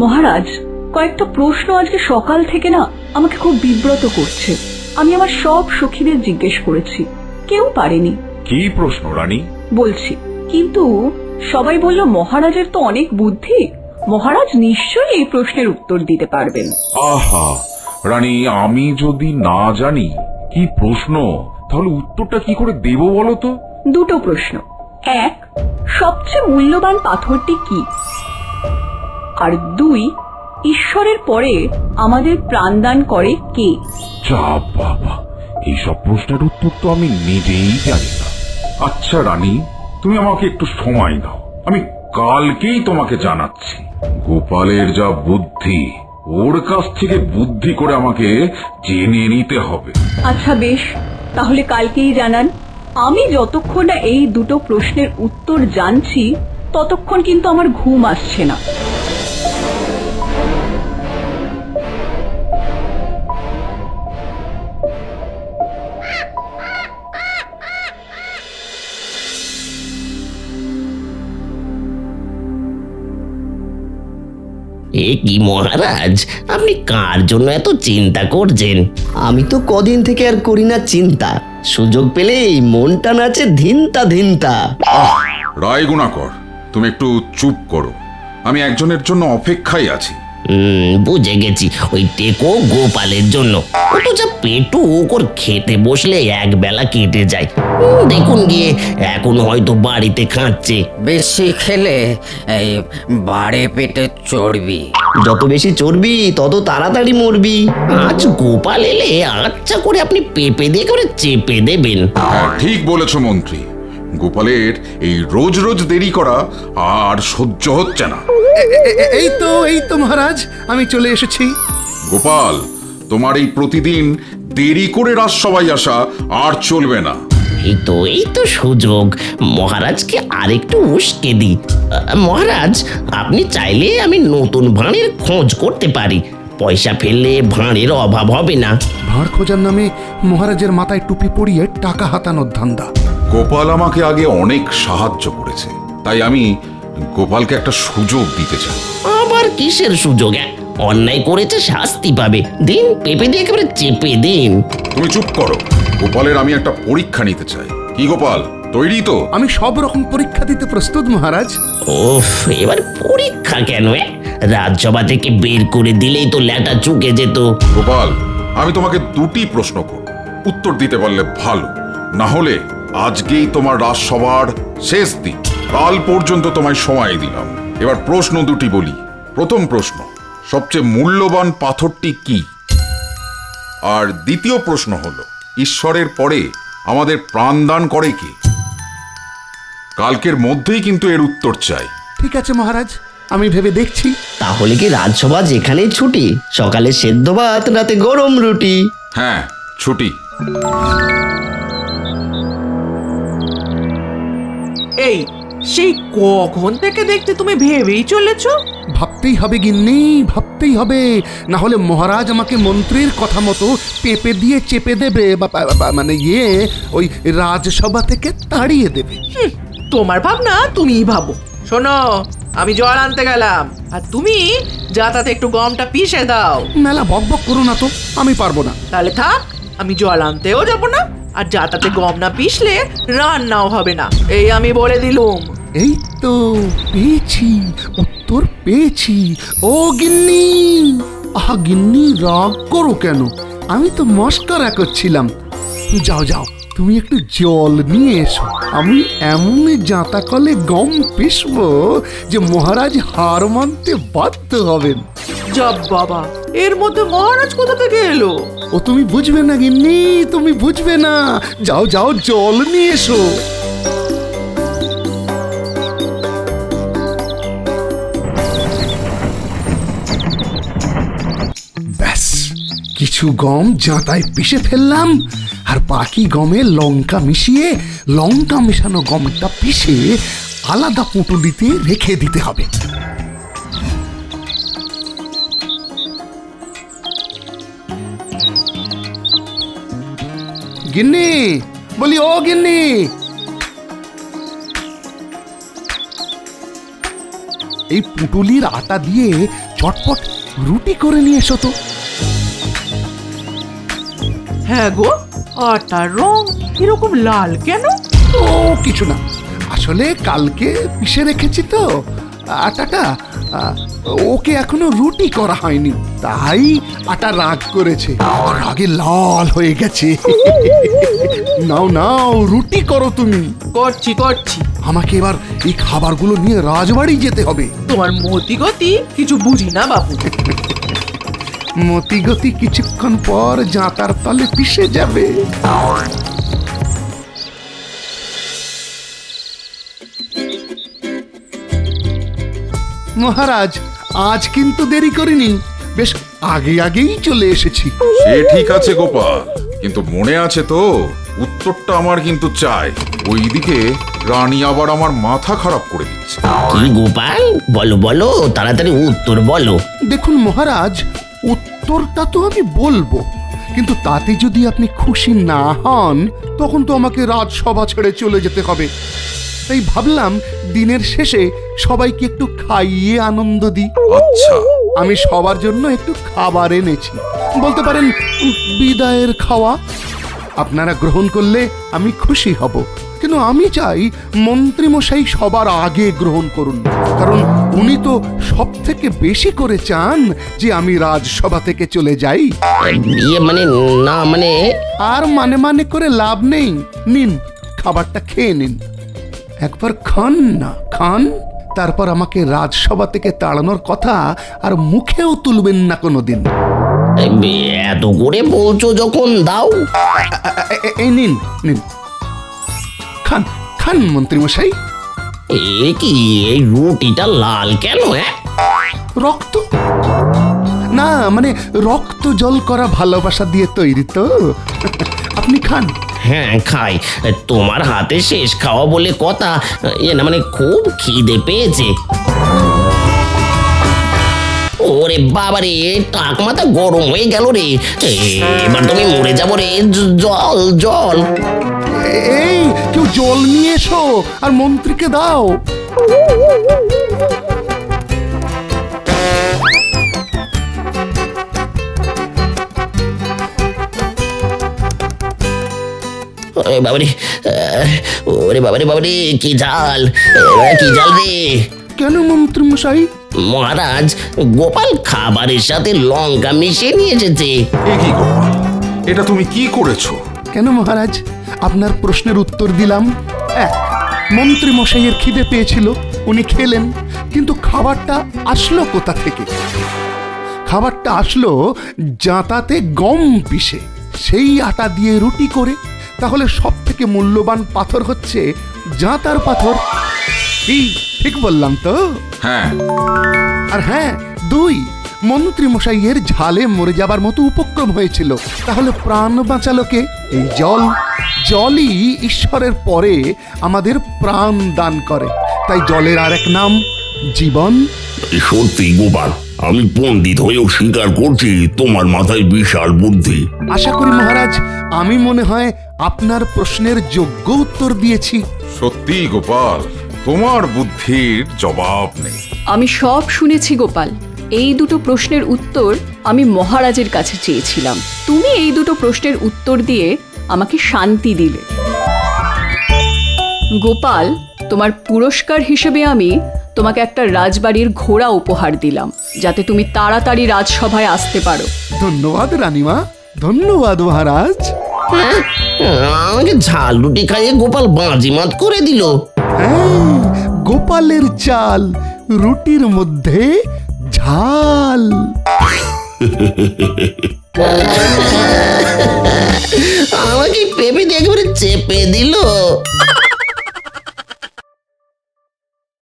মহারাজ, কয়েকটা প্রশ্ন আজকে সকাল থেকে না আমাকে খুব বিব্রত করছে। আমি আমার সব সখীদের জিজ্ঞেস করেছি, কেউ পারেনি। কি প্রশ্ন রানী? বলছি, কিন্তু সবাই বলল মহারাজের তো অনেক বুদ্ধি, মহারাজ নিশ্চয়ই এই প্রশ্নের উত্তর দিতে পারবেন। আহা রানী, আমি যদি না জানি কি প্রশ্ন, তাহলে উত্তরটা কি করে দেব বলো তো? দুটো প্রশ্ন। এক, সবচেয়ে মূল্যবান পাথরটি কি? আর দুই, ঈশ্বরের পরে আমাদের প্রাণদান করে কে? যা বাবা, এইসব প্রশ্নের উত্তর তো আমি নিজেই জানি না। আচ্ছা রানী, তুমি আমাকে একটু সময় দাও, আমি কালকেই তোমাকে জানাচ্ছি। গোপালের যা বুদ্ধি, ওর কাছ থেকে বুদ্ধি করে আমাকে জেনে নিতে হবে। আচ্ছা বেশ, তাহলে কালকেই জানান। আমি যতক্ষণ না এই দুটো প্রশ্নের উত্তর জানছি ততক্ষণ কিন্তু আমার ঘুম আসছে না। এ কি মহারাজ, আপনি কার জন্য এত চিন্তা করছেন? আমি তো কদিন থেকে আর করি না চিন্তা, সুযোগ পেলেই মনটা নাচে ধিনতা ধিনতা। রায় গুণাকর, তুমি একটু চুপ করো, আমি একজনের জন্য অপেক্ষায় আছি। বুঝে গেছি, ওই টেকো গোপালের জন্য। ও তো যা পেটু, ওর খেতে বসলে এক বেলা কেটে যায়। দেখুন গিয়ে, এখন হয়তো বাড়িতে খাচ্ছে। বেশি খেলে এই বাড়ে পেটে চর্বি। যত বেশি চর্বি তত তাড়াতাড়ি মরবি। আজ গোপাল এলে আচ্ছা করে আপনি পেঁপে দিয়ে করে চেপে দেবেন। হ্যাঁ, ঠিক বলেছ মন্ত্রী, গোপালের এই রোজ রোজ দেরি করা আর সহ্য হচ্ছে না। এই তো মহারাজ, আমি চলে এসেছি। গোপাল, তোমার এই প্রতিদিন দেরি করে রাজসভায় আসা আর চলবে না। এই তো সুযোগ, মহারাজকে আরেকটু উস্কে দিই। মহারাজ, আপনি চাইলে আমি নতুন ভাঁড়ের খোঁজ করতে পারি। পয়সা ফেললে ভাঁড়ের অভাব হবে না। ভাঁড় খোঁজার নামে মহারাজের মাথায় টুপি পরিয়ে টাকা হাতানোর ধান্দা। গোপাল আমাকে আগে অনেক সাহায্য করেছে, তাই আমি গোপালকে একটা সুযোগ দিতে চাই। আবার কিসের সুযোগ? অন্যায় করেছে, শাস্তি পাবে। দিন, পেঁপে দিয়ে একেবারে চেপে দিন। তুমি চুপ করো, গোপালের আমি একটা পরীক্ষা নিতে চাই। কি গোপাল, তৈরি তো? আমি সব রকম পরীক্ষা দিতে প্রস্তুত মহারাজ। ওফ, এবার পরীক্ষা কেন? রাজসভা থেকে বের করে দিলেই তো ল্যাটা চুকে যেত। গোপাল, আমি তোমাকে দুটি প্রশ্ন করব, উত্তর দিতে পারলে ভালো, না হলে আজকেই তোমার রাজসভার শেষ দিন। কাল পর্যন্ত তোমায় সময় দিলাম। এবার প্রশ্ন দুটি বলি। প্রথম প্রশ্ন, সবচেয়ে মূল্যবান পাথরটি কি? আর দ্বিতীয় প্রশ্ন হলো, ঈশ্বরের পরে আমাদের প্রাণদান করে কে? কালকের মধ্যেই কিন্তু এর উত্তর চাই। ঠিক আছে মহারাজ, আমি ভেবে দেখছি। তাহলে কি রাজসভা যেখানেই ছুটি, সকালে সেদ্ধ ভাত, রাতে গরম রুটি। হ্যাঁ, ছুটি। এই সেই কখন থেকে দেখতে তুমি ভেবেই চলেছ? ভাবতেই হবে গিন্নি, ভাবতেই হবে, না হলে মহারাজ আমাকে মন্ত্রীর কথা মতো পেঁপে দিয়ে চেপে দেবে, মানে ওই রাজসভা থেকে তাড়িয়ে দেবে। তোমার ভাবনা তুমিই ভাবো। শোনো, আমি জল আনতে গেলাম, আর তুমি যাতাতে একটু গমটা পিষে দাও। মেলা বকবক করো না তো, আমি পারবো না। তাহলে থাক, আমি জল আনতেও যাব না, আর যাতাতে গম না পিষলে রান্নাও হবে না, এই আমি বলে দিলুম। এই তো পেয়েছি, উত্তর পেয়েছি। ও গিন্নি! আহা গিন্নি, রাগ করো কেন? আমি তো মস্করা করছিলাম। যাও যাও, তুমি একটু জল নিয়ে এসো। আমি এমন জাঁতা কলে গম পিষবো যে মহারাজ হার মানতে বাধ্য হবেন। যাব বাবা, এর মধ্যে মহারাজ কোথা থেকে এলো? ও তুমি বুঝবে না গিন্নি, তুমি বুঝবে না। যাও যাও, জল নিয়ে এসো। ব্যাস, কিছু গম জাঁতায় পিষে ফেললাম, আর বাকি গমে লঙ্কা মিশিয়ে লঙ্কা মেশানো গমটা পিষে আলাদা পুঁটুলিতে রেখে দিতে হবে। গিন্নি, বলি ও গিন্নি, এই পুটুলির আটা দিয়ে চটপট রুটি করে নিয়ে এসো তো। হ্যাঁ গো, আটার রং এরকম লাল কেন? ও কিছু না, আসলে কালকে পিষে রেখেছি তো আটাটা, ওকে এখনো রুটি করা হয়নি, তাই আটা রাগ করেছে, রাগে লাল হয়ে গেছে। নাও নাও রুটি করো তুমি। করছি করছি। আমাকে এবার এই খাবারগুলো নিয়ে রাজবাড়ি যেতে হবে। তোমার মতি গতি কিছু বুঝি না বাবু। মতিগতি কিছুক্ষণ পর জাঁতার তলে পিষে যাবে। মহারাজ, আজ কিন্তু দেরি করিনি, বেশ আগে আগেই চলে এসেছি। সে ঠিক আছে গোপাল, কিন্তু মনে আছে তো উত্তরটা আমার কিন্তু চাই। ওইদিকে রানী আবার আমার মাথা খারাপ করে দিচ্ছে। কি গোপাল, বলো বলো, তাড়াতাড়ি উত্তর বলো। দেখুন মহারাজ, উত্তরটা তো আমি বলবো, কিন্তু তাতে যদি আপনি খুশি না হন তখন তো আমাকে রাজসভা ছেড়ে চলে যেতে হবে। তাই ভাবলাম দিনের শেষে সবাইকে একটু খাইয়ে আনন্দ দিই। আচ্ছা, আমি সবার জন্য একটু খাবার এনেছি, বলতে পারেন বিদায়ের খাওয়া। আপনারা গ্রহণ করলে আমি খুশি হব, কিন্তু আমি চাই মন্ত্রীমশাই সবার আগে গ্রহণ করুন, কারণ উনি তো সব থেকে বেশি করে চান যে আমি রাজসভা থেকে চলে যাই। ইয়ে মানে না মানে আর মানে মানে করে লাভ নেই, নিন খাবারটা খেয়ে নিন। একবার খান না, খান, তারপর আমাকে রাজসভা থেকে তাড়ানোর কথা আর মুখেও তুলবেন না কোনোদিন। এত করে বলছো যখন দাও। এই নিন নিন, খান খান মন্ত্রীমশাই। এ কি, এই রুটিটা লাল কেন? রক্ত না, মানে রক্ত জল করা ভালোবাসা দিয়ে তৈরি তো। আপনি খান। হ্যাঁ খাই, তোমার হাতে শেষ খাওয়া বলে কথা। না মানে খুব খিদে পেয়েছে। ওরে বাবারে, টাক মাথা গরম হয়ে গেল রে। এবার তুমি মরে যাবো রে। জল জল। এই কেউ জল নিয়ে এসো আর মন্ত্রীকে দাও। ওরে বাবারে, ওরে বাবারে বাবারে, কি ঝাল, কি ঝাল রে। কেন মন্ত্রীমশাই? মহারাজ, গোপাল খাবারের সাথে লঙ্কা মিশিয়ে নিয়ে এসেছে। এ কি গোপাল, এটা তুমি কি করেছো? কেন মহারাজ, আপনার প্রশ্নের উত্তর দিলাম। এক, মন্ত্রীমশাইয়ের খিদে পেয়েছিল, উনি খেলেন, কিন্তু খাবারটা আসলো কোথা থেকে? খাবারটা আসলো জাঁতাতে গম পিষে, সেই আটা দিয়ে রুটি করে। তাহলে সব থেকে মূল্যবান পাথর হচ্ছে জাঁতার পাথর। কি ঠিক বললাম তো? হ্যাঁ। আর হ্যাঁ, দুই, মন্ত্রীমশাইয়ের ঝালে মরে যাবার মতো উপক্রম হয়েছিল, তাহলে প্রাণ বাঁচালো কে? এই জল। জলই ঈশ্বরের পরে আমাদের প্রাণ দান করে, তাই জলের আরেক নাম জীবন। সত্যি গোপাল, আমি পণ্ডিত হয়েও স্বীকার করছি তোমার মাথায় বিশাল বুদ্ধি। আশা করি মহারাজ আমি মনে হয় আপনার প্রশ্নের যোগ্য উত্তর দিয়েছি। সত্যি গোপাল, তোমার বুদ্ধির জবাব নেই। আমি সব শুনেছি গোপাল। এই দুটো প্রশ্নের উত্তর আমি মহারাজের কাছে চেয়েছিলাম। তুমি এই দুটো প্রশ্নের উত্তর দিয়ে আমাকে শান্তি দিলে। গোপাল, তোমার পুরস্কার হিসেবে আমি তোমাকে একটা রাজবাড়ির ঘোড়া উপহার দিলাম, যাতে তুমি তাড়াতাড়ি রাজসভায় আসতে পারো। ধন্যবাদ রানীমা, ধন্যবাদ মহারাজ। আমাকে ঝাল রুটি খাইয়ে গোপাল বাজিমাত করে দিল। হ্যাঁ, গোপালের চাল, রুটির মধ্যে ঝাল। আমাকে পেঁপে দিয়ে একেবারে চেপে দিল।